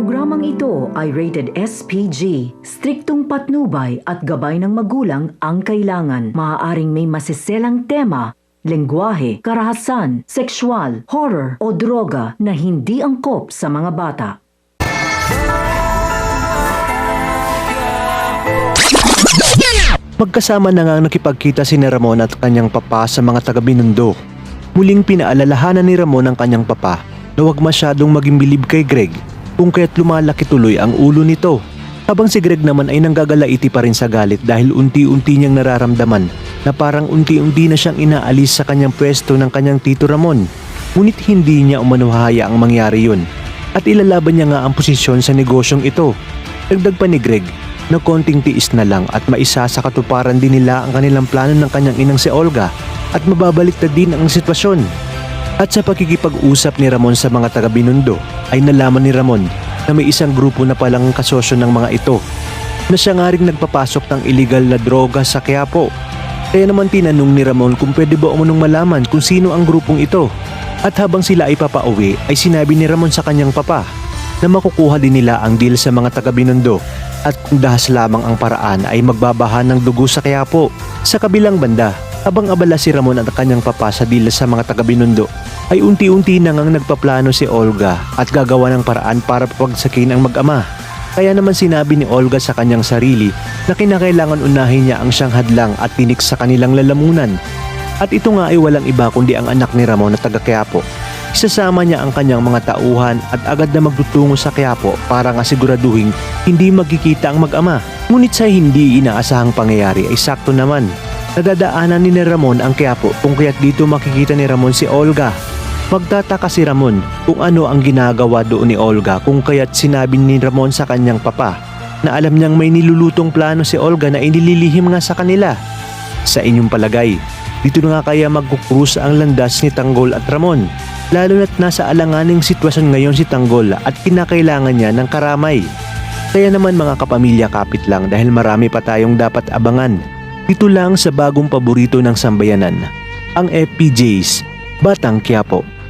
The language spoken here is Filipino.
Programang ito ay rated SPG. Striktong patnubay at gabay ng magulang ang kailangan. Maaaring may masiselang tema, lengguwahe, karahasan, sexual, horror o droga na hindi angkop sa mga bata. Magkasama na nga nakipagkita si Ramon at kanyang papa sa mga taga-Binondo. Muling pinaalalahanan ni Ramon ang kanyang papa na huwag masyadong maging bilib kay Greg kung kaya't lumalaki tuloy ang ulo nito. Habang si Greg naman ay nanggagalaiti pa rin sa galit dahil unti-unti niyang nararamdaman na parang unti-unti na siyang inaalis sa kanyang pwesto ng kanyang tito Ramon. Ngunit hindi niya umanuhaya ang mangyari yun at ilalaban niya nga ang posisyon sa negosyong ito. Dagdag pa ni Greg na konting tiis na lang at maisa sa katuparan din nila ang kanilang plano ng kanyang inang si Olga at mababaliktad din ang sitwasyon. At sa pakikipag-usap ni Ramon sa mga taga-Binondo ay nalaman ni Ramon na may isang grupo na palang kasosyo ng mga ito na siya nga rin nagpapasok ng illegal na droga sa Quiapo. Kaya naman tinanong ni Ramon kung pwede ba umunong malaman kung sino ang grupong ito. At habang sila ay papauwi ay sinabi ni Ramon sa kanyang papa na makukuha din nila ang deal sa mga taga-Binondo at kung dahas lamang ang paraan ay magbabaha ng dugo sa Quiapo. Sa kabilang banda, habang abala si Ramon at kanyang papa sa deal sa mga taga-Binondo, ay unti-unti na ngang nagpaplano si Olga at gagawa ng paraan para pagsakin ang mag-ama. Kaya naman sinabi ni Olga sa kanyang sarili na kinakailangan unahin niya ang siyang hadlang at tinik sa kanilang lalamunan. At ito nga ay walang iba kundi ang anak ni Ramon na taga-Quiapo. Isasama niya ang kanyang mga tauhan at agad na magtutungo sa Quiapo para nga siguraduhin hindi magkikita ang mag-ama. Ngunit sa hindi inaasahang pangyayari ay sakto naman. Nadadaanan ni Ramon ang Quiapo kung kaya't dito makikita ni Ramon si Olga. Magtataka si Ramon kung ano ang ginagawa doon ni Olga kung kaya't sinabi ni Ramon sa kanyang papa na alam niyang may nilulutong plano si Olga na inililihim nga sa kanila. Sa inyong palagay, dito na nga kaya magkukrus ang landas ni Tanggol at Ramon? Lalo na't nasa alanganing sitwasyon ngayon si Tanggol at kinakailangan niya ng karamay. Kaya naman mga kapamilya, kapit lang dahil marami pa tayong dapat abangan. Dito lang sa bagong paborito ng sambayanan, ang FPJ's Batang Quiapo.